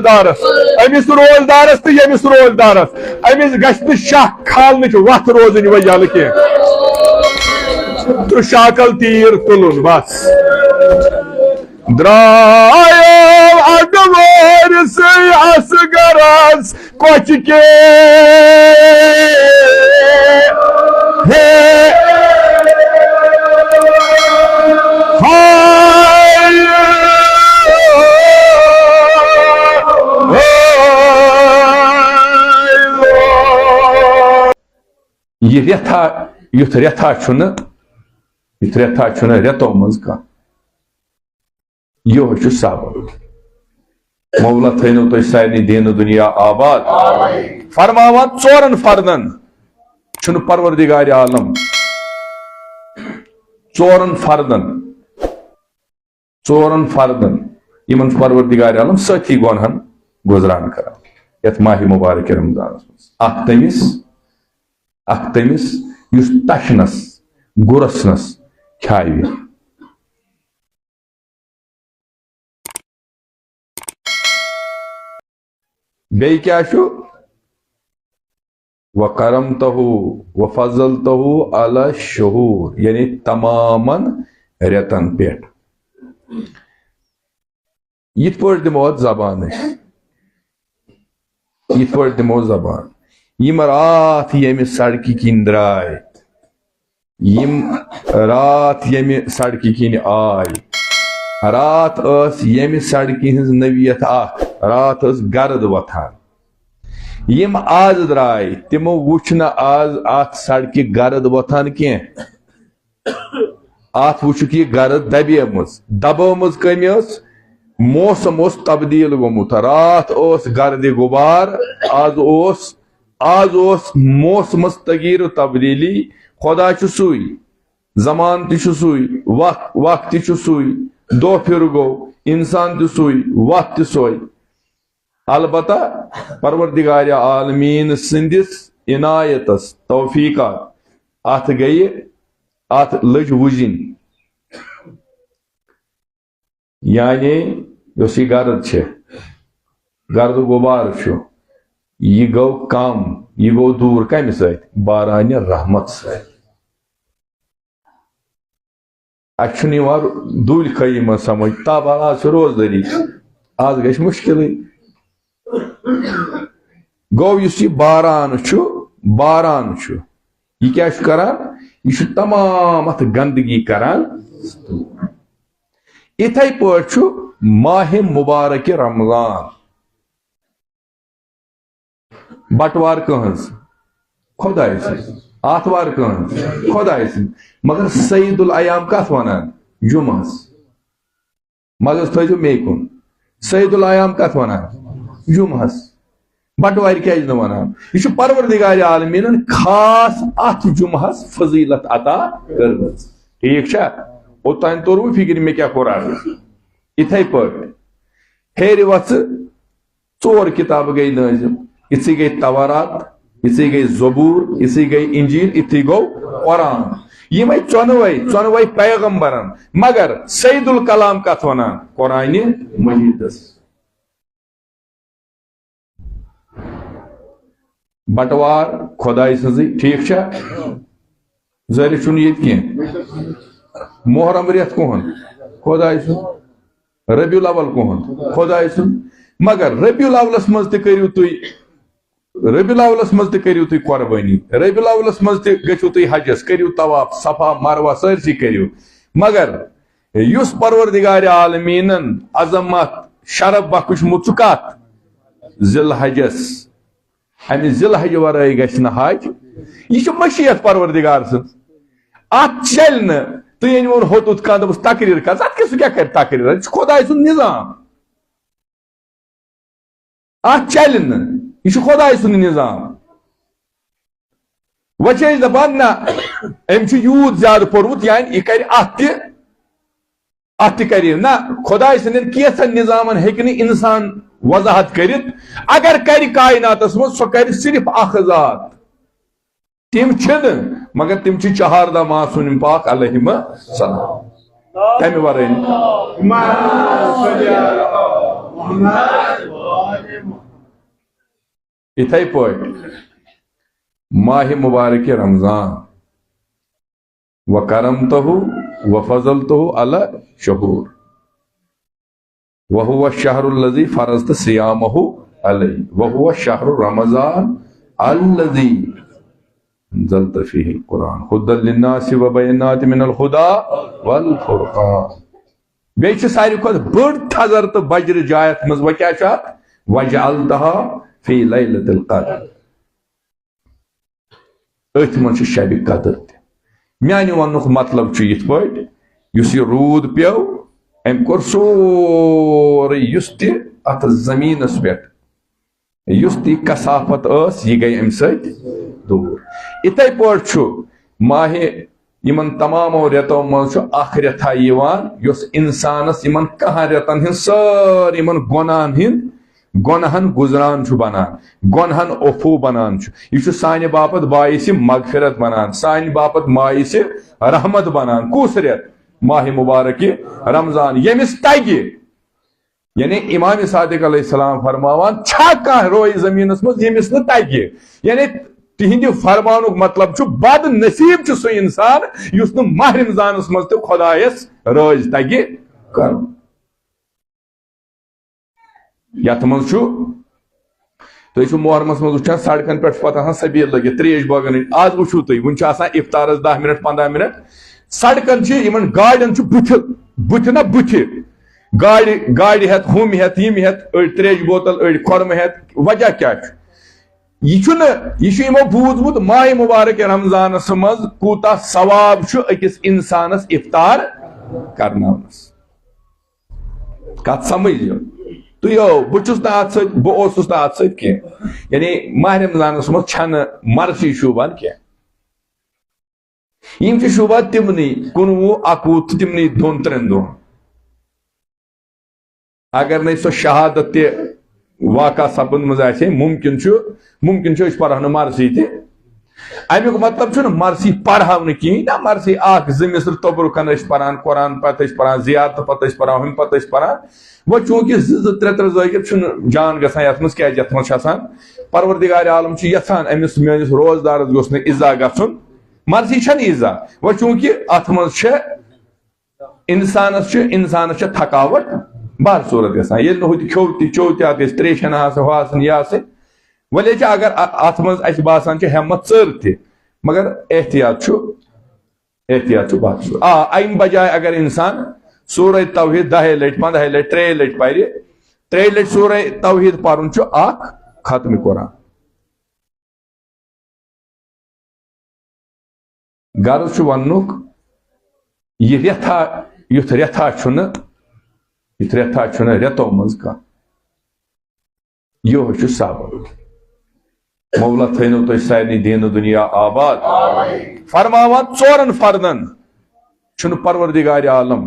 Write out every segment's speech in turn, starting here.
روزدارس امس روزدارس تو یمس روزدارس امس گھن شاہ کھالنچ وت روزن یل کی تو شاکل تیر تلن بس درایو اڈوار سے اصغرس کوچ کے یہ ریتھا یُتھ ریتھا چھُنہٕ ریتو منٛز کانٛہہ یہ چھُ سبب مولا تھٲینو تُہۍ سارنٕے دیٖنہٕ دُنیا آباد فرماوان ژورن فردن چھُنہٕ پروردگار عالم ژورن فردن یمن چھُ پروردگار عالم سٲتھی گۄنہن گُزران کران یتھ ماہ مبارک رمضانس منٛز اکھ تٔمِس یُس تشنس گُرسنس کھیاوِ بیٚیہِ کیٛاہ چھُ وَكَرَمْتَهُ وَفَضَلْتَهُ عَلَى الشُّهُورِ یعنی تمامن رٮ۪تن پٮ۪ٹھ یِتھ پٲٹھۍ دِمو اتھ زبان یم رات ییٚمہِ سڑکہِ کِنۍ درٛاے یم رات ییٚمہِ سڑکہِ کِنۍ آے رات ٲس ییٚمہِ سڑکہِ ہٕنٛز نوعیت اکھ رات ٲس گرد وۄتھان یم آز درٛاے تِمو وُچھ نہٕ آز اتھ سڑکہِ گرد وۄتھان کینٛہہ اتھ وُچھُکھ یہِ گرد دبٲومٕژ کٔمۍ ٲس موسم اوس تبدیل گوٚمُت رات اوس گردِ غبار آز اوس موسمس تغیٖر و تبدیلی خدا چھُ سُے زمان تہِ چھُ سُے وقت تہِ چھُ سُے دۄہ پھِر گوٚو انسان تہِ سُے وقت تہِ سۄے البتہ پروردگار عالمیٖن سٕنٛدِس عنایتس توفیٖقات اتھ لٔج وُزِنۍ یعنی یۄس یہِ گرد چھِ گرد غبار چھُ یہ گوٚو کم یہ گوٚو دوٗر کمہِ سۭتۍ بارانہِ رحمت سۭتۍ اَسہِ چھُنہٕ یِوان دوٗلہِ خٲیی منٛز سمجھ تابہال آز چھِ روزدٲری آز گژھِ مُشکلٕے گوٚو یُس یہِ باران چھُ یہِ کیٛاہ چھُ کران یہِ چھُ تمام اتھ گندگی کران یِتھے پٲٹھۍ چھُ ماہ مبارک رمضان بٹوار کہنز خداے سٕنٛز آتھوار کہنز خداے سٕنٛز مگر سعید الایام کتھ ونان جمعس مگر تھٲیزیو مے کُن سعید الایام کتھ ونان جمعس بٹوارِ کیازِ نہٕ ونان یہ چھُ پروردگار عالمیٖنن خاص اتھ جمعس فضیلت عطا کٔرمٕژ ٹھیٖک چھا اوٚتانۍ توٚروٕ فکرِ مےٚ کیٛاہ کوٚر آز یِتھے پٲٹھۍ ہیرِ وژھ ژور کتابہٕ گٔے نٲزِل یِژھٕے گٔے تورات یِژھٕے گٔے زبوٗر یِژھٕے گٔے انجیل یِتھٕے گوٚو قرآن یِمے ژۄنوَے پیغمبرن مگر سعید الکلام کتھ ونان قرآنہِ مجیٖدس بٹوار خداے سٕنٛزٕے ٹھیٖک چھا ظٲہرِ چھُنہٕ ییٚتہِ کینٛہہ محرم رٮ۪تھ کُہُنٛد خداے سُنٛد ربیع الاول کُہُنٛد خداے سُنٛد مگر ربیع الاولس منٛز تہِ کٔرِو تُہۍ قۄربٲنی ربیع الاولس منٛز تہِ گٔژھِو تُہۍ حجس کٔرِو طواف صفا مروہ سٲرسٕے کٔرِو مگر یُس پروردگار عالمیٖنن عظمت شرف بخشمُت چھُ کتھ ذی الحجس امہِ ذی الحجہِ ورٲے گژھِ نہٕ حج یہ چھُ مشیت پروردگار سٕنٛز اتھ چلہِ نہٕ تُہۍ أنۍوُن ہوٚتُتھ کانٛہہ دوٚپُس تقریٖر کر اتھ کیٛاہ سُہ کیٛاہ کرِ تقریٖر یہِ چھُ خۄداے سُنٛد نظام اتھ چلہِ نہٕ یہ چھُ خۄداے سُنٛد نظام وۄنۍ چھِ أسۍ دپان نہ أمۍ چھُ یوٗت زیادٕ پوٚرمُت یعنی یہِ کرِ اتھ تہِ کرِ نہ خۄداے سٕنٛدٮ۪ن کینٛژن نظامن ہیٚکہِ نہٕ انسان وضاحت کٔرِتھ اگر کرِ کائناتس منٛز سۄ کرِ صرف اکھ ذات تِم چھِنہٕ مگر تِم چھِ چہاردہ معصوٗم پاک علیہم السلام تمہِ ورٲے اتھے پٲٹھۍ ماہ مبارک رمضان وَكَرَمْتَهُ وَفَضَلْتَهُ عَلَى شهور وَهُوَ الشَّهْرُ الَّذِي فَرَضْتَ صِيَامَهُ عَلَيْهِ وَهُوَ الشَّهْرُ رَمَضَانُ الَّذِي أَنزَلْتَ فِيهِ الْقُرْآنَ هُدًى لِلنَّاسِ وَبَيِّنَاتٍ مِنَ الْهُدَى وَالْفُرْقَانِ بیٚیہِ چھِ ساروی کھۄتہٕ بٔڑ تھزر تہٕ بجر جایت منٛز وۄنۍ کیٛاہ چھُ اَتھ وَجَعَلْتَهَا فِي لَيْلَةِ الْقَدْرِ أتھۍ منٛز چھِ شبِ قدر تہِ میانہِ وننُک مطلب چھُ یِتھ پٲٹھۍ یُس یہِ روٗد پیوٚو أمۍ کوٚر سورُے یُس تہِ اَتھ زٔمیٖنَس پٮ۪ٹھ یُس تہِ کثافت ٲس یہِ گٔے اَمہِ سۭتۍ دوٗر یِتھَے پٲٹھۍ چھُ ماہہِ یِمن تمامو رٮ۪تو منٛز چھُ اکھ رٮ۪تھا یِوان یۄس اِنسانس یِمن کاہن رٮ۪تن ہٕنٛز سٲری یِمن گۄناہن ہٕنٛدۍ گۄنہن گُزران چھُ بنان گۄنہن اوفوٗ بنان چھُ یہِ چھُ سانہِ باپتھ باعثِ مغفرت بنان سانہِ باپتھ باعثِ رحمت بنان کُس رٮ۪تھ ماہ مبارک رمضان ییٚمِس تگہِ یعنی امام صادق علیہ السلام فرماوان چھا کانٛہہ روزِ زٔمیٖنس منٛز ییٚمِس نہٕ تگہِ یعنی تِہنٛدِ فرمانُک مطلب چھُ بد نصیٖب چھُ سُہ انسان یُس نہٕ ماہ رمضانس منٛز تہِ خۄدایس رٲضۍ تگہِ کرُن یتھ منٛز چھُ تُہۍ چھِو محرمس منٛز وٕچھان سڑکن پٮ۪ٹھ چھُ پتہٕ آسان سبیٖل لٲگِتھ تریش باغن ہٕنٛدۍ آز وٕچھِو تُہۍ وُنہِ چھُ آسان افطارس 10 منٹ 15 منٹ سڑکن چھِ یِمن گاڑٮ۪ن چھُ بُتھِ نہ بُتھِ گاڑِ ہٮ۪تھ ہُم ہٮ۪تھ یِم ہٮ۪تھ أڑۍ تریش بوتل أڑۍ خۄرمہٕ ہٮ۪تھ وجہ کیٛاہ چھُ یہِ چھُ یِمو بوٗزمُت ماہِ مُبارک رمضانس منٛز کوٗتاہ ثواب چھُ أکِس انسانس افطار کرناونس کتھ سمجھو تُہۍ بہٕ چھُس نہٕ اتھ سۭتۍ بہٕ اوسُس نہٕ اتھ سۭتۍ کینٛہہ یعنی ماہ رمضانس منٛز چھنہٕ مرثی شوٗبان کینٛہہ یِم چھِ شوٗبان تِمنٕے 19 21 تہٕ تِمنٕے 2-3 دۄہن اگر نَے سۄ شہادت تہِ واقع سپدمٕژ آسہِ مُمکِن چھُ أسۍ پرہو نہٕ مرثی تہِ امیُک مطلب چھُنہٕ مرثی پرہو نہٕ کِہیٖنۍ نہ مرثی اکھ 2 مصر توبرُکن ٲسۍ پران قرآن پتہٕ ٲسۍ پران زیارتہٕ پتہٕ ٲسۍ پران ہُمہِ پتہٕ ٲسۍ پران وۄنۍ چوٗنکہِ 2-3 زٲگِر چھُنہٕ جان گژھان یتھ منٛز کیٛازِ یتھ منٛز چھُ آسان پروردگارِ عالم چھُ یژھان أمِس میٲنِس روزدارس گوٚژھ نہٕ اِزا گژھُن مرثی چھنہٕ اِزا وۄنۍ چوٗنکہِ اتھ منٛز چھِ انسانس چھِ تھکاوٹ بہر صوٗرت گژھان ییٚلہِ نہٕ ہُہ تہِ کھیوٚو تہِ چیوٚو تہِ اتھ گژھِ تریشن آسٕنۍ ہُہ آسٕنۍ یہِ آسٕنۍ وۄنۍ چھِ اگر اتھ منٛز اسہِ باسان چھِ ہٮ۪مت ژٔر تہِ مگر احتیاط چھُ بہر صوٗرت امہِ بجاے اگر انسان سورہ توحید 10 لٹہِ 15 لٹہِ 3 لٹہِ پرِ 3 لٹہِ سورہ توحید پرُن چھُ اکھ ختمہِ قرآن غرض چھُ وننُک یُتھ رٮ۪تھا چھُنہٕ رٮ۪تو منٛز کانٛہہ یِہوے چھُ سبب مولا تھٲینو تُہۍ سارنٕے دیٖنہٕ دُنیا آباد فرماوان 4 فردن چھُنہٕ پروردگارِ عالم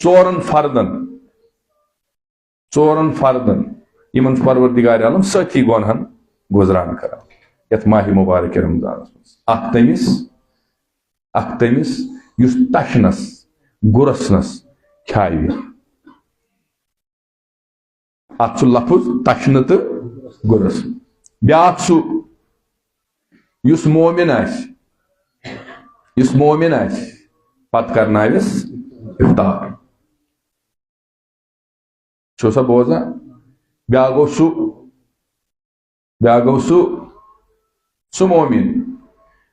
4 فردن یِمن چھُ پروردگارِ عالم سٲتھی گۄنہن گُزران کران یتھ ماہ مبارک رمضانس منٛز اکھ تٔمِس یُس تشنس گُرسنس کھیاوِ اتھ چھُ لفظ تشنہٕ تہٕ گُرسن بیاکھ سُہ یُس مومِن آسہِ پتہٕ کرناوٮ۪س افطار چھُو سا بوزان بیاکھ گوٚو سُہ مومِن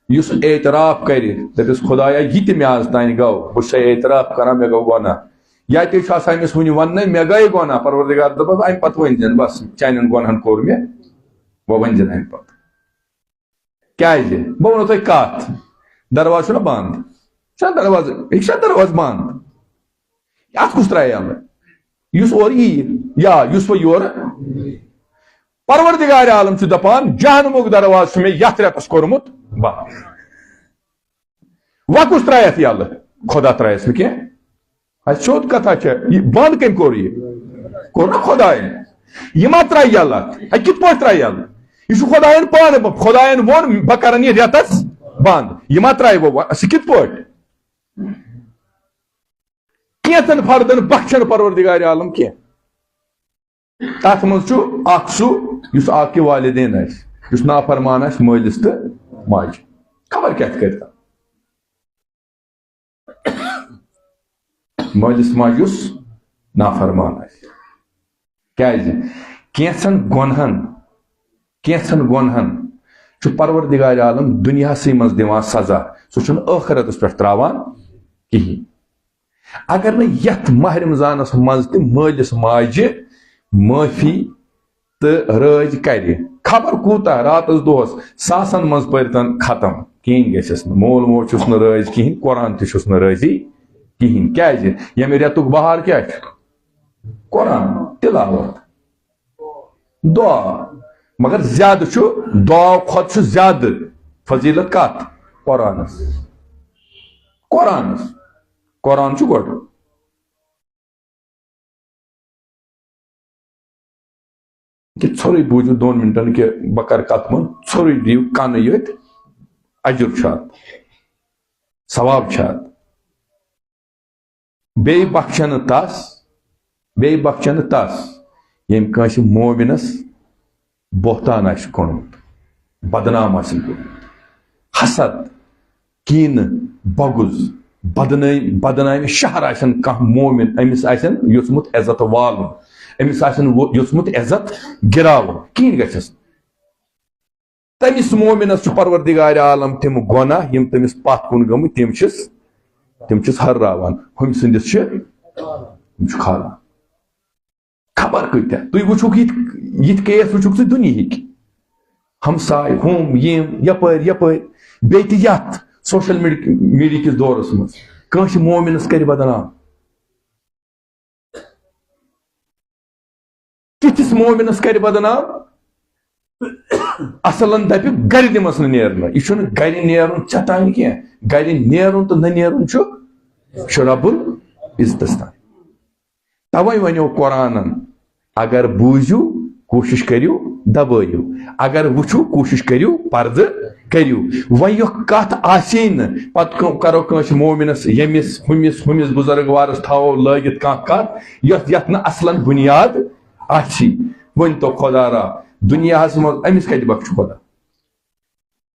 یُس اعتراف کرِ دپٮ۪س خدایا یہِ تہِ مےٚ آز تانۍ گوٚو بہٕ چھُسے اعتراف کران مےٚ گوٚو گۄناہ یا تہِ چھُ آسان أمِس وُنہِ وننَے مےٚ گٔے گۄناہ پروردگار دپس امہِ پتہٕ ؤنۍ زٮ۪ن بس چانٮ۪ن گۄنہن کوٚر مےٚ وۄنۍ ؤنۍ زٮ۪ن امہِ پتہٕ کیٛازِ بہٕ ونو تۄہہِ کتھ دروازٕ چھُنہ بنٛد یہِ چھا دروازٕ بنٛد اتھ کُس ترایہِ یلہٕ یُس اورٕ یِیہِ یا یُس وۄنۍ یورٕ پروردگارِ عالم چھُ دپان جہنمُک دروازٕ چھُ مےٚ یتھ رٮ۪تس کوٚرمُت بنٛد وۄنۍ کُس ترایتھ یلہٕ خۄدا ترایس نہٕ کینٛہہ اسہِ سیوٚد کتھا چھےٚ یہِ بنٛد کٔمۍ کوٚر نہ خۄداین یہِ ما ترایہِ یلہٕ اتھ کِتھ پٲٹھۍ ترایہِ یلہٕ یہِ چھُ خۄداین پانہٕ خۄداین ووٚن بہٕ کرن یہِ رٮ۪تس بنٛد یہِ ما ترایہِ وۄنۍ سُہ کِتھ پٲٹھۍ کینٛژن فردن بخشن پروردگارِ عالم کینٛہہ تتھ منٛز چھُ اکھ سُہ یس آکہِ والدین آسہِ یس نافرمان آسہِ مٲلِس تہٕ ماجہِ خبر کیٛاہ کرِ مٲلِس ماجہِ یس نافرمان آسہِ کیٛازِ کینٛژن گۄنہن چھُ پروردگار عالم دُنیاہسٕے منٛز دِوان سزا سُہ چھُنہٕ ٲخرتس پٮ۪ٹھ تراوان کِہیٖنۍ اگر نہٕ یتھ ماہ رمضانس منٛز تہِ مٲلِس ماجہِ معٲفی تہٕ رٲضۍ کرِ خبر کوٗتاہ راتس دۄہس ساسن منٛز پٔرتن ختم کِہیٖنۍ گژھٮ۪س نہٕ مول موج چھُس نہٕ رٲضۍ کِہیٖنۍ قرآن تہِ چھُس نہٕ رٲضی کِہیٖنۍ کیٛازِ ییٚمہِ رٮ۪تُک بہار کیٛاہ چھُ قرآن تلاوت دعا مگر زیادٕ چھُ دعا کھۄتہٕ چھُ زیادٕ فضیلت کتھ قرآنس قرآن چھُ گۄڈٕ کہ ژھورٕے بوٗزِو 2 مِنٹن کہ بہٕ کرٕ کتھ منٛز ژھورٕے دِیِو کَنہٕ یوت اجر چھُ اتھ ثواب چھُ اتھ بیٚیہِ بخشن نہٕ تس ییٚمۍ کٲنٛسہِ مومِنس بہتان آسہِ کوٚرمُت بدنام آسن کوٚرمُت حسد کیٖنہٕ بغض بدنامہِ شہر آسن کانٛہہ مومِن أمِس آسن یوژمُت عزت والُن أمِس آسن یوژمُت عزت گِراوُن کِہیٖنۍ گژھٮ۪س تٔمِس مومِنس چھُ پروردگار عالم تِم گۄناہ یِم تٔمِس پتھ کُن گٔمٕتۍ تِم چھِس ہرراوان ہُمہِ سٕنٛدِس چھِ یِم چھِ کھالان خبر کۭتیاہ تُہۍ وٕچھُکھ یِتھ کیس وٕچھُکھ ژٕ دُنہِکۍ ہمساے ہُم یِم یپٲرۍ بیٚیہِ تہِ یتھ سوشل میڈیا کِس دورس منٛز کٲنٛسہِ مومِنس کرِ بدنام تِتھِس مومِنس کرِ بدنام اصلن دپہِ گرِ دِمس نہٕ نیرنہٕ یہِ چھُنہٕ گرِ نیرُن ژےٚ تانۍ کینٛہہ گرِ نیرُن تہٕ نہ نیرُن چھُ رب العزتس تانۍ توے ونیو قرآنن اگر بوٗزِو کوٗشش کٔرِو دبٲیِو اگر وٕچھِو کوٗشش کٔرِو پردٕ کٔرِو وۄنۍ یۄکھ کتھ آسے نہٕ پتہٕ کرو کٲنٛسہِ مومِنس ییٚمِس ہُمِس بُزرگوارس تھاوو لٲگِتھ کانٛہہ کتھ یتھ نہٕ اصلن بُنیاد آسی ؤنۍتو خۄدا را دُنیاہس منٛز أمِس کتہِ بخشہِ خۄدا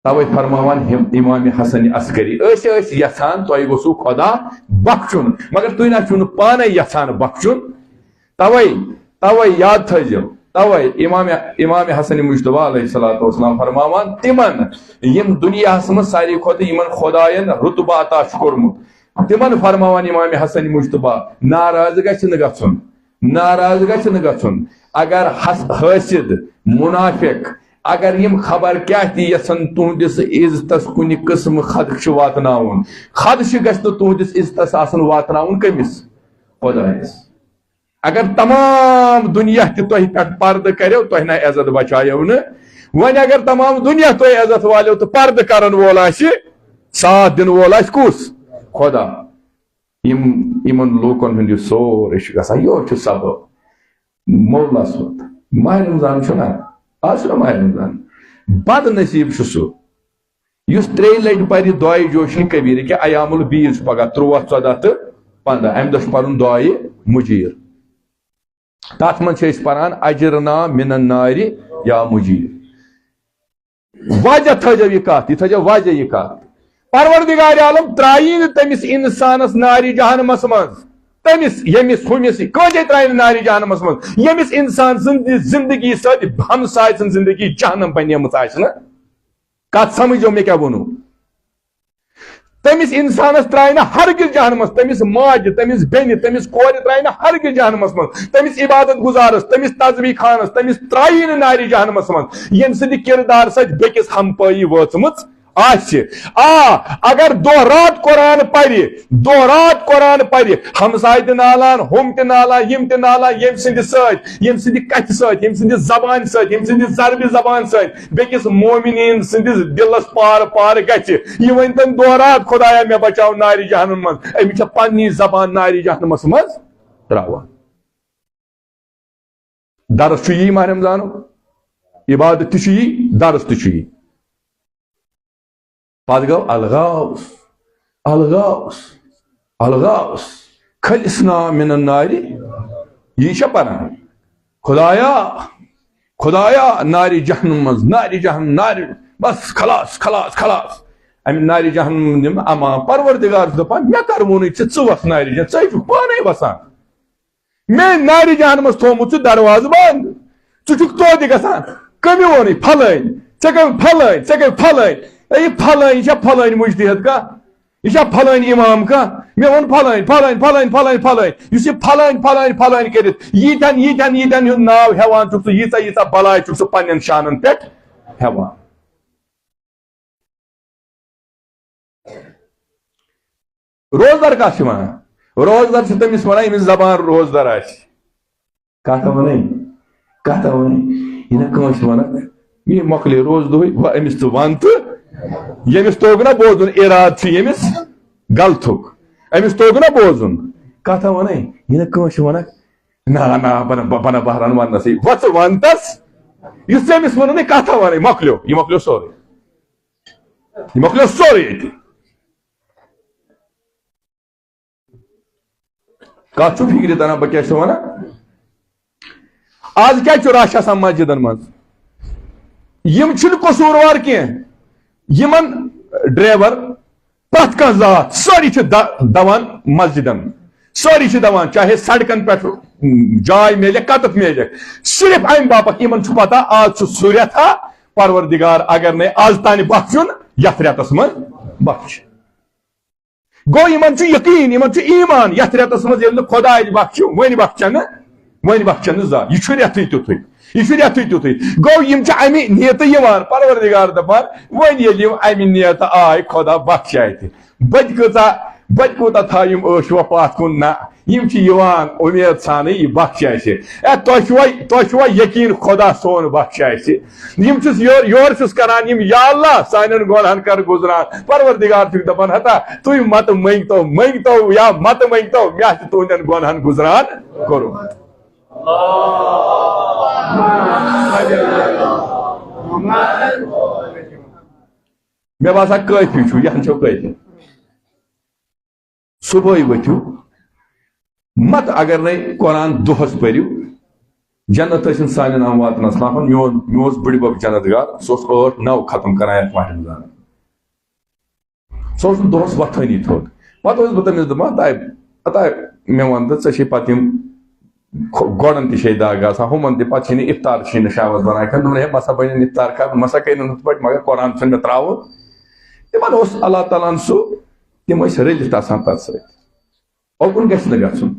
توے فرماوان امام حسن عسکری ٲسۍ یژھان تۄہہِ گوٚژھوُ خۄدا بخشُن مگر تُہۍ نہ چھِو نہٕ پانے یژھان بخشُن توے یاد تھٲیزیو توے امام حسن مجتبیٰ علیہ الصلوۃ والسلام فرماوان تِمن یِم دُنیاہس منٛز ساروی کھۄتہٕ یِمن خۄداین رُتبہٕ عطا چھُ کوٚرمُت تِمن فرماوان امام حسن مجتبیٰ ناراض گژھِ نہٕ گژھُن اگر حٲسد منافق اگر یِم خبر کیٛاہ تہِ یژھن تُہنٛدِس عزتس کُنہِ قٕسمہٕ خدشہٕ واتناوُن خدشہٕ گژھِ نہٕ تُہنٛدِس عزتس آسُن واتناوُن کٔمِس خۄدایس اگر تمام دُنیا تہِ تۄہہِ پٮ۪ٹھ پردٕ کریو تۄہہِ نہ عزت بچایو نہٕ وۄنۍ اگر تمام دُنیا تۄہہِ عزت والیو تہٕ پردٕ کرن وول آسہِ ساتھ دِنہٕ وول آسہِ کُس خۄدا یِمن لوٗکن ہُنٛد یہِ سورُے چھُ گژھان یورٕ چھُ سبب مولا صوت ماہ رمضان چھُنہ آز چھُنہ ماہ رمضان بد نصیٖب چھُ سُہ یُس 3 لٹہِ پرِ دعایہِ جوشی کبیٖر کہِ ایام البیٖد چھُ پگاہ 13 14 تہٕ 15 امہِ دۄہ چھُ پرُن دعایہِ مجیٖر تتھ منٛز چھِ أسۍ پران اجرنا من النارِ یا مجیٖر واجہ تھٲیزیو یہِ تھٲیزیو واجہ یہِ کتھ پروردگار عالم ترایی نہٕ تٔمِس انسانس نارِ جہنمس منٛز تٔمِس ییٚمِس ہُمِس کٲنٛسے ترایہِ نہٕ نارِ جہنمس منٛز ییٚمِس انسان سٕنٛدِ زندگی سۭتۍ ہمساے سٕنٛز زندگی جہنم بنیمٕژ آسہِ نہٕ کتھ سمجھو مےٚ کیٛاہ ووٚنوٕ تٔمِس انسانس ترایہِ نہٕ ہرگز جہنمس تٔمِس ماجہِ تٔمِس بیٚنہِ تٔمِس کورِ ترایہِ نہٕ ہرگز جہنمس منٛز تٔمِس عبادت گزارس تٔمِس تسبیح خانس تٔمِس ترایی نہٕ نارِ جہنمس منٛز ییٚمہِ سٕنٛدِ کردار سۭتۍ بیٚکِس ہمپٲیی وٲژمٕژ آسہِ اگر دۄہ رات قرآن پرِ ہمساے تہِ نالان ہُم تہِ نالان یِم تہِ نالان ییٚمہِ سٕنٛدِ کتھِ سۭتۍ ییٚمہِ سٕنٛدِ زبانہِ سۭتۍ ییٚمہِ سٕنٛدِ ضربہِ زبانہِ سۭتۍ بیٚکِس مومِنیٖن سٕنٛدِس دِلس پار گژھِ یہِ ؤنۍتن دۄہ رات خۄدایا مےٚ بچاو نارِ جہنم منٛز أمِس چھےٚ پننی زبان نارِ جہنمس منٛز تراوان درس چھُ یی ماہ رمضانُک عبادت تہِ چھُ یی درس تہِ چھُ یی پتہٕ گوٚو الغاوس خلصنا من النارِ یی چھا پران خۄدایا خدایا ناری جہنم مز ناری جہنم ناری بس خلاص خلاص خلاص ام ناری جہنم دم اما پروردگار دپان مے کر وونی ژٕ وس ناری جہنم ژٕ چھُکھ پانے وسان میں ناری جہنمس تھومت دروازٕ بند ژٕ چھُکھ توتہِ گژھان کٔمۍ ووٚنُے پھلٲنۍ ژےٚ گٔے پھلٲنۍ ژےٚ گٔے پھلٲنۍ یہ پھلٲنۍ یہِ چھا پھلٲنۍ مجتہد کانٛہہ یہ چھا پھلٲنۍ امام کانٛہہ مےٚ ووٚن پھلٲنۍ پھلٲنۍ پھلٲنۍ پھلٲنۍ پھلٲنۍ یُس یہِ پھلٲنۍ پھلٲنۍ پھلٲنۍ کٔرِتھ ییٖتٮ۪ن ییٖتٮ۪ن ییٖتٮ۪ن ہُنٛد ناو ہٮ۪وان چھُکھ ژٕ ییٖژاہ ییٖژاہ بلاے چھُکھ ژٕ پننٮ۪ن شانن پٮ۪ٹھ ہٮ۪وان روزدر کتھ چھِ ونان روزدر چھِ تٔمِس ونان ییٚمِس زبان روزدر آسہِ کتھ ونٕنۍ کتھ ونٕنۍ یہِ نہ کٲنٛسہِ ونکھ یہِ مۄکلے روز دۄہٕے وۄنۍ أمِس ژٕ ون تہٕ ییٚمِس توٚگ نہ بوزُن اِرادٕ چھُ ییٚمِس غلطُک أمِس توٚگ نہ بوزُن کتھ ونٕنۍ یہِ نہ کٲنٛسہِ ونکھ نا نا بنہ بہران وننسٕے وۄنۍ ژٕ ون تس یُس ژےٚ أمِس ووٚنُے کتھ ونٕنۍ مۄکلیو یہِ مۄکلیو سورُے یہِ مۄکلیو سورُے ییٚتہِ کتھ چھُ فکرِ تران بہٕ کیٛاہ چھُس ونان آز کیٛازِ چھُ رش آسان مسجدن منٛز یم چھِنہٕ قصوٗروار کینٛہہ یمن ڈرایور پرٛٮ۪تھ کانٛہہ ذات سٲری چھِ دوان مسجدن سٲری چھِ دوان چاہے سڑکن پٮ۪ٹھ جاے میلٮ۪کھ کتٮ۪تھ میلٮ۪کھ صرف امہِ باپتھ یمن چھُ پتہ آز چھُ سُہ رٮ۪تھا پروردگار اگر نے آز تانہِ بخشُن یتھ رٮ۪تس منٛز بخش گوٚو یمن چھُ یقیٖن یمن چھُ ایٖمان یتھ رٮ۪تس منٛز ییٚلہِ نہٕ خۄداے بخشہِ وۄنۍ بخشن نہٕ زانٛہہ یہِ چھُ رٮ۪تھٕے تیُتھُے یہ رٮ۪تھٕے تیُتھُے گوٚو یِم چھِ امہِ نیتہٕ یِوان پروردگار دپان وۄنۍ ییٚلہِ یِم امہِ نیتہٕ آے خۄدا بخشایہِ تہِ بتہِ کوٗتاہ تھاو یِم ٲشوا پتھ کُن نہ یِم چھِ یِوان اُمید ژھانٕے یہِ بخشِ اسہِ تۄہہِ چھُوا یقیٖن خۄدا سون بخشِ اسہِ یِم چھُس یورٕ چھُس کران یِم یا اللہ سانٮ۪ن گۄنہن کر گُزران پروردگار چھُکھ دپان ہتا تُہۍ متہٕ منٛگتو یا متہٕ منٛگتو مےٚ چھُ تُہنٛدٮ۪ن گۄنہن گُزران کوٚرمُت مےٚ باسان کٲفی چھُ یہِ چھو کٲفی صبحٲے ؤتھِو مت اگر نے قرآن دۄہس پٔرِو جنت ٲسِن سانٮ۪ن امواتن اسلافن مےٚ اوس بٕڈِبب جنت گار سُہ اوس 8-9 ختم کران یتھ ماہِ رمضان سُہ اوس نہٕ دۄہس وۄتھٲنی تھوٚد پتہٕ اوسُس بہٕ تٔمِس دپان ہتا مےٚ ون تہٕ ژےٚ چھے پتہٕ یِم گۄڈن تہِ چھے دگ آسان ہُمن تہِ پتہٕ چھے نہٕ افطار چھے نہٕ شامس بنان کھٮ۪ن دوٚپُن ہے مےٚ ہسا بنہِ افطار کرُن مےٚ ہسا کٔرِنۍ ہُتھ پٲٹھۍ مگر قرآن چھُنہٕ مےٚ تراوُن تِمن اوس اللہ تعالیٰ ہن سُہ تِم ٲسۍ رٔلِتھ آسان تتھ سۭتۍ اوکُن گژھِ نہٕ گژھُن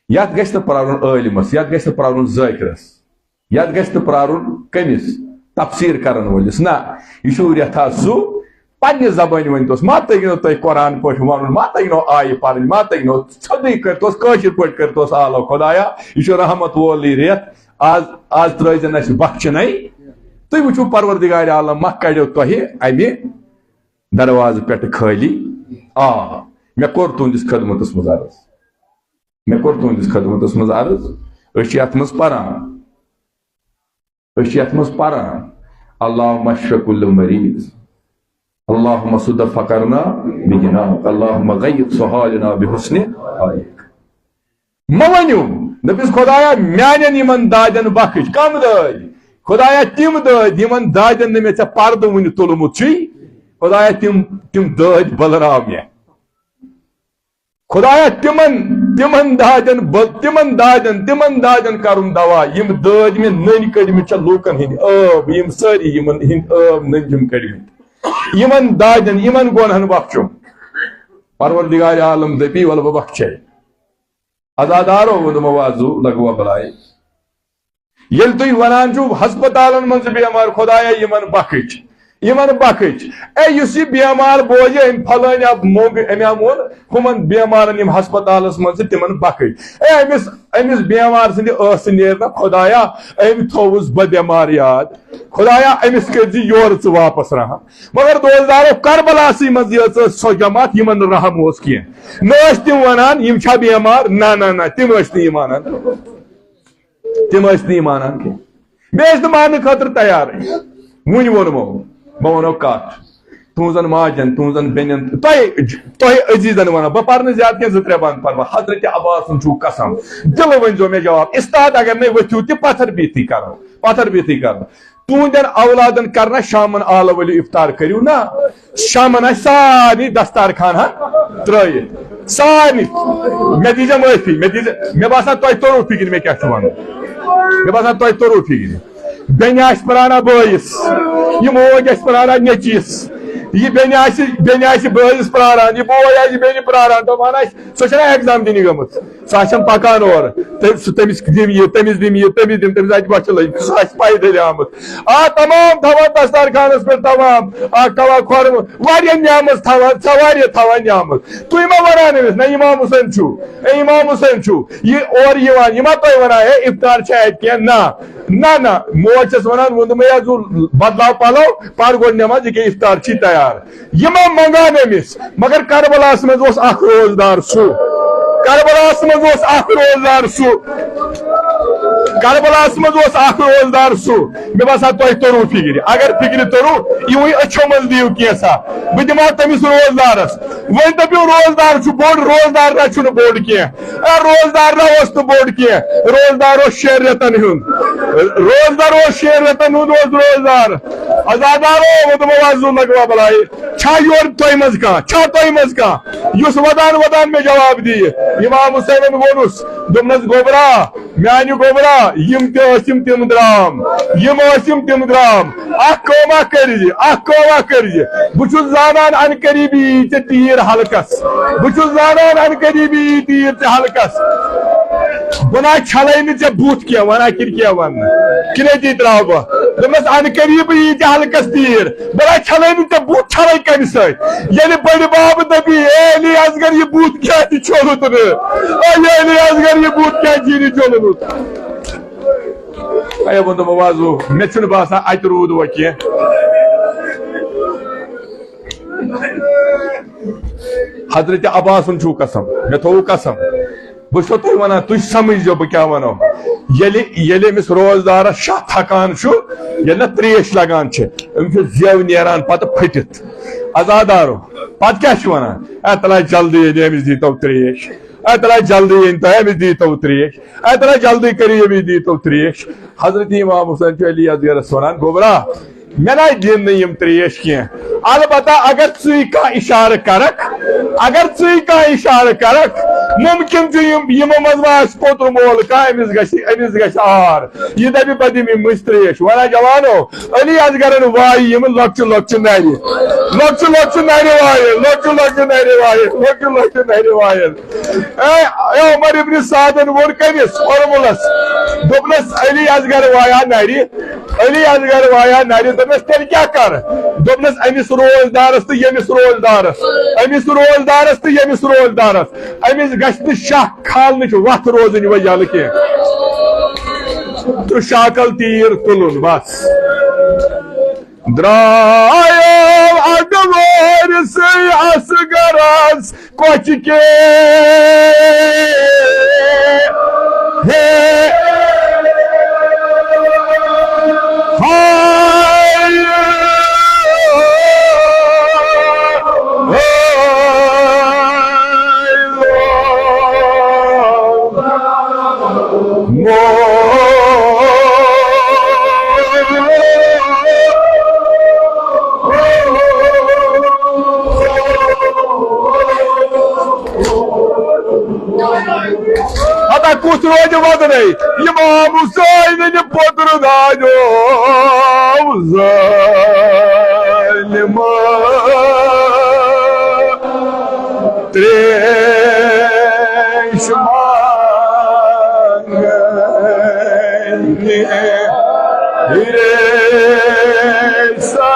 یتھ گژھِ نہٕ پرارُن عٲلمس یتھ گژھِ نہٕ پرارُن ذٲکرس یتھ گژھِ نہٕ پرارُن کٔمِس تفسیٖر کرن وٲلِس نہ یہِ چھُ رٮ۪تھا سُہ پننہِ زبٲنۍ ؤنۍتوس ما تٔگنو تۄہہِ قرآن پٲٹھۍ ونُن ما تٔگنو آیہِ پرٕنۍ ما تٔگنو سیوٚدُے کٔرۍتوس کٲشِر پٲٹھۍ کٔرۍتوس آلو خۄدایا یہِ چھُ رحمت وولٕے رٮ۪تھ آز ترٲیزٮ۪ن اسہِ بخشنٕے تُہۍ وٕچھِو پروردگارِ عالم ما کڑیو تۄہہِ امہِ دروازٕ پٮ۪ٹھٕ خٲلی مےٚ کوٚر تُہنٛدِس خدمتس منٛز عرض أسۍ چھِ یتھ منٛز پران اللہُمَ اشف کُلَّ مریٖض اللہُمَ سُد فقرنا بِغِناک اللہُمَ غیّر سُحالنا بِحُسنِ حالِک مہ ؤنِو دٔپِس خۄدایا میانٮ۪ن یِمن دادٮ۪ن بخش کم دٲدۍ خۄدایا تِم دٲدۍ یِمن دادٮ۪ن نہٕ مےٚ ژےٚ پردٕ وُنہِ تُلمُت چھُے خۄدایا تِم دٲدۍ بلراو مےٚ خۄدایا تِمن دادٮ۪ن کرُن دوا یِم دٲدۍ مےٚ نٔنۍ کٔڑمٕتۍ چھےٚ لوٗکن ہٕنٛدۍ یِم سٲری یِمن ہٕنٛدۍ نٔنجِم کٔڑمٕتۍ یِمن دادٮ۪ن یِمن گۄنہن بخشُم پروردگارِ عالم دٔپی ولہٕ بہٕ بخشے عزادارو ووٚنمو وازو لگوا بلایہِ ییٚلہِ تُہۍ ونان چھُو ہسپتالن منٛز چھِ بٮ۪مار خۄدایا یِمن بخش اے یُس یہِ بٮ۪مار بوزِ أمۍ پھلٲنۍ موٚنگ أمۍ ووٚن ہُمن بٮ۪مارن یِم ہسپتالس منٛز چھِ تِمن بخش اے أمِس بٮ۪مار سٕنٛدِ ٲسہٕ نیرِ نہ خۄدایا أمۍ تھووُس بہٕ بٮ۪مار یاد خۄدایا أمِس کٔرزِ یورٕ ژٕ واپس رحم مگر دوستدارو کربلاسٕے منٛز یٲژ ٲس سۄ جماعت یِمن نہٕ رحم اوس کینٛہہ نہ ٲسۍ تِم ونان یِم چھا بٮ۪مار نہ تِم ٲسۍ نہٕ یہِ مانان کینٛہہ بیٚیہِ ٲسۍ نہٕ ماننہٕ خٲطرٕ تیارٕے وُنہِ ووٚنمو بہٕ ونو کتھ تہذن ماجن تہذن بینن تہ عزیزن ونان بہ پرنہ زیادہ کی 2-3 بند پروا حضرت عباس چھو قسم دل ونزو مے جواب استاد اگر نہیں ورتھو تہ پتھر بیتی کرو تہندین اولادن کرنا شامن آلو ولو افطار کریو نا شامن آ سارے دستارخان ترٲیِتھ سارے مے دیجا معافی مے باسان تۄہہِ توٚرو فکر مے کیاہ چھُ ونُن مے باسان تۄہہِ توٚرو فکر بینہِ آسہِ پرانا بٲیِس یہ موج آسہِ پرانا نیٚچوِس یہ بینہِ آسہِ بٲیِس پراران یہ بوے آسہِ بینہِ پراران دپان آسہِ سۄ چھےٚ نا ایگزام دِنہِ گٔمٕژ سۄ آسٮ۪م پکان اورٕ تٔمِس دِم یہِ تٔمِس دِم یہِ تٔمِس دِم تٔمِس آسہِ بۄچھِ لٔجمٕژ سۄ آسہِ پیدٔلۍ آمٕژ تمام تھاوان دستارخانس پٮ۪ٹھ تمام تھاوان کھۄرٕ واریاہ نعمژ تھاوان سۄ واریاہ تھاوان نعمژ تُہۍ ما ونان أمِس نہ امام حُسین چھُ امام حُسین چھُ یہِ اورٕ یِوان یہِ ما تۄہہِ ونان ہے افطار چھا اتہِ کینٛہہ نہ موج چھس ونان ووٚنمَے بدلاو پلو پر گۄڈٕ نٮ۪ماز یہِ کیٛاہ افطار چھی تیار یِما منگان أمِس مگر کربلاہس منٛز اوس اکھ روزدار سُہ کربلاہس منٛز اوس اکھ روزدار سُہ کربلاہس منٛز اوس اکھ روزدار سُہ مےٚ باسان تۄہہِ توٚرو فکرِ اگر فکرِ توٚرو یِوٕے أچھو منٛز دِیِو کینٛژھا بہٕ دِمہا تٔمِس روزدارس وۄنۍ دٔپِو روزدار چھُ بوٚڑ روزدار نہ چھُنہٕ بوٚڑ کینٛہہ روزدار نہ اوس نہٕ بوٚڑ کینٛہہ روزدار اوس 6 رٮ۪تن ہُنٛد روزدار اوس 6 رٮ۪تن ہُنٛد اوس روزدار ازادارو وۄنۍ دوٚپمو وۄنۍ لگوا بلایہِ چھا یورٕ تۄہہِ منٛز کانٛہہ یُس ودان مےٚ جواب دِیہِ امام حُسینن ووٚنُس دوٚپنس گوبرا میانہِ گوبرا یِم تہِ ٲسِم تِم درام اکھ کٲم اکھ کٔرزِ بہٕ چھُس زانان ان قریٖبی یی ژےٚ تیٖر حلقس بہٕ نہ چھلے نہٕ ژےٚ بُتھ کینٛہہ وۄنۍ آخر کینٛہہ وننہٕ کِنیتی تراو بہٕ دوٚپمس ان قریٖبٕے یی ژےٚ حلقس تیٖر بہٕ نہ چھلے نہٕ ژےٚ بُتھ چھلے کمہِ سۭتۍ ییٚلہِ بٔڑِ بابہٕ دٔپی اے علی اصغر یہِ بُتھ کیٛازِ چھوٚلُتھ نہٕ علی اصغر یہِ بُتھ کیٛازِ چھی نہٕ چھوٚلمُت وۄنۍ دوٚپمو وازو مےٚ چھُنہٕ باسان اتہِ روٗد وۄنۍ کینٛہہ حضرت عباسن چھُو قسم مےٚ تھوٚوُ قسم بہٕ چھُسو تۄہہِ ونان تُہۍ سمجھزیو بہٕ کیٛاہ ونو ییٚلہِ أمِس روزدارس شاہ تھکان چھُ ییٚلہِ نہ تریش لگان چھِ أمِس چھُ زٮ۪و نیران پتہٕ پھٔٹِتھ ازادارو پتہٕ کیٛاہ چھُ ونان اے تلا جلدی ییٚلہِ أمِس دیٖتو تریش اے تلا جلدی ییٚلہِ تۄہہِ أمِس دیٖتو تریش اے تلا جلدی کٔرِو أمِس دیٖتو تریش حضرت امام حُسین چھُ علی اصغرس ونان گوبرا مےٚ نہ دِن نہٕ یِم تریش کینٛہہ البتہ اگر ژٕے کانٛہہ اِشارٕ کرکھ ممکن چھُ یِمو منٛز ما آسہِ پوٚتُر مول کانٛہہ أمِس گژھِ آر یہِ دپہِ بہٕ دِمہٕ أمِس تریش ونا جوانو علی اصغرن وایہِ یِم لۄکچہِ نرِ وایَن عمر ابن سعدن ووٚن کٔمِس اُرمُلس دوٚپنس علی اصغر وایا نرِ دوٚپنس تیٚلہِ کیٛاہ کر دوٚپنس أمِس روزدارس تہٕ ییٚمِس روزدارس أمِس گژھِ نہٕ شاہ کھالنٕچ وتھ روزٕنۍ وۄنۍ یلہٕ کینٛہہ تہٕ شاکل تیٖر تُلُن بس درٛایو اَڈٕ وٲرِسٕے اصغرس کۄچہِ کے کُس روزِ وَدنَے امام حُسینٕنہِ پوٚتُر دانیو ظٲلِما تریش مانگنہِ ہِریسا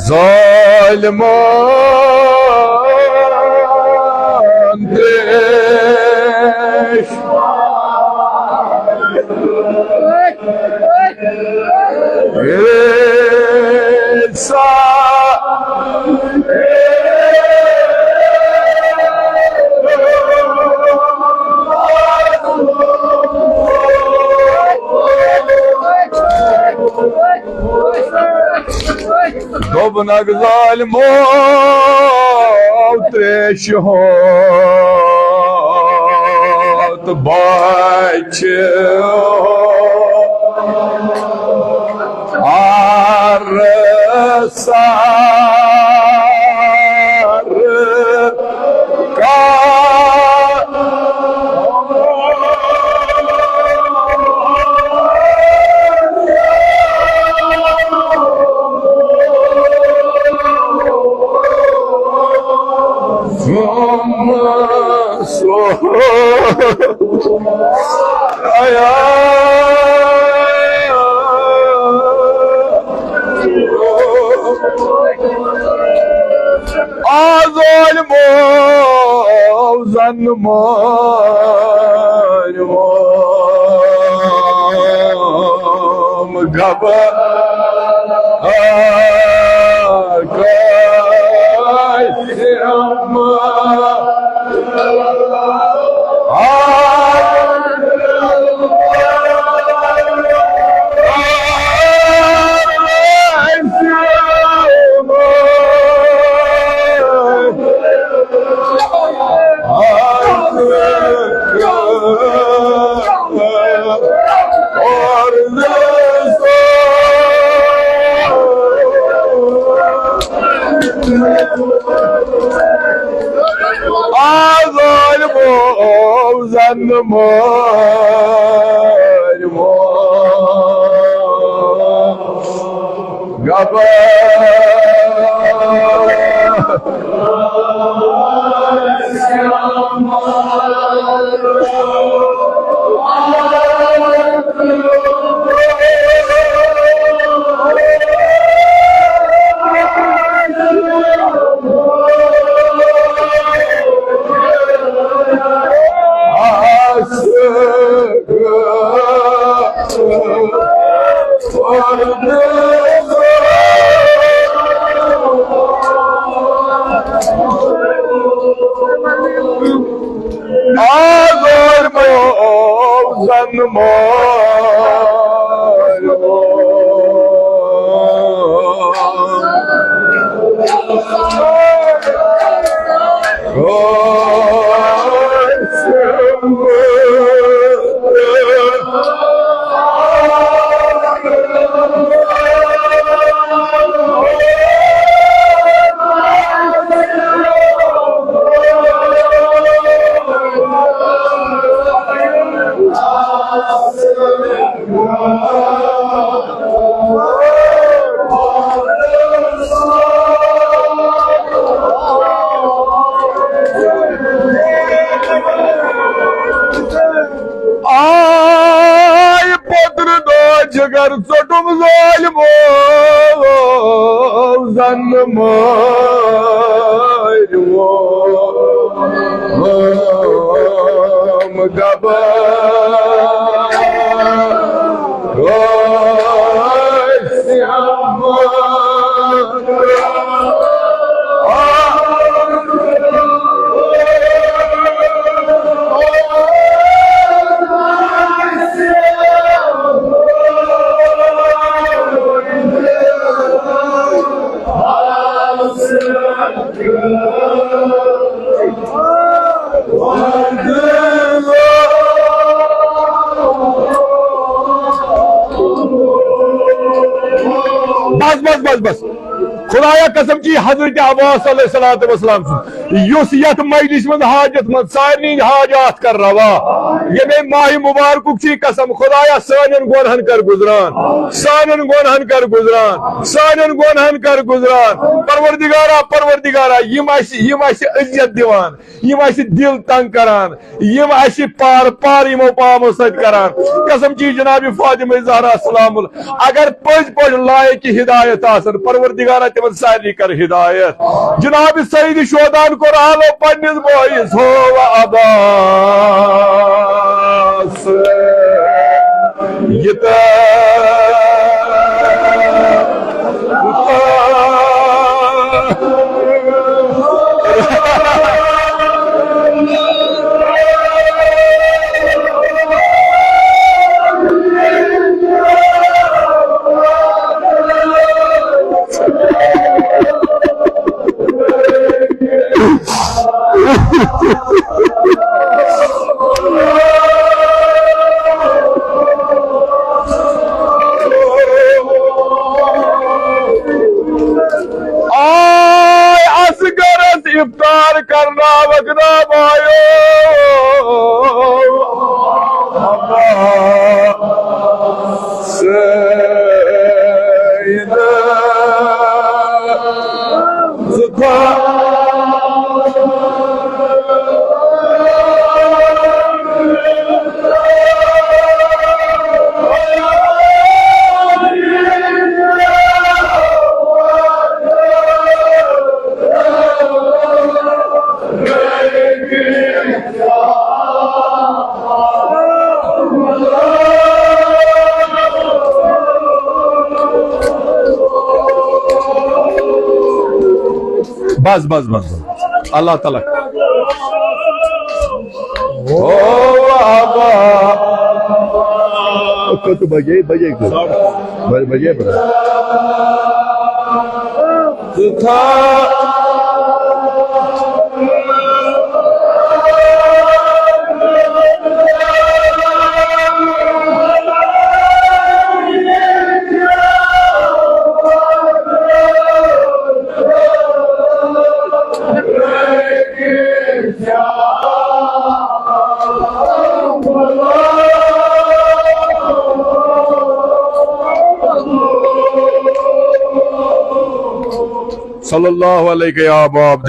Zaliman deş İsa Dobnak zalimov treşhot bayçı arısar Jigar sotum zalimo zanmo magaba Bas. خدایا قسم کی حضرت عباس علیہ السلام یس یت مجلس من حاجت من سارنی حاجات کر روا یہ ماہ مبارک کی قسم خدایا سانن گنہن کر گزران سانن گنہن کر گزران سانن گنہن کر گزران پروردگارا یم عزت دیوان یم دل تنگ کران یم پار یمو پامو ست کران قسم کی جناب فاطمہ زہرا سلام اگر پز لائق ہدایت آسن پروردگارا تمن ساری کر ہدایت جناب سید شہدان کو آلو پنس بوئس ہو عباس یہ افطار کرنا وقنا بھائیو سید بس بس بس اللہ تعالیٰ تو بجے بجے بجے صلی اللہ علیہ یا ابا عبداللہ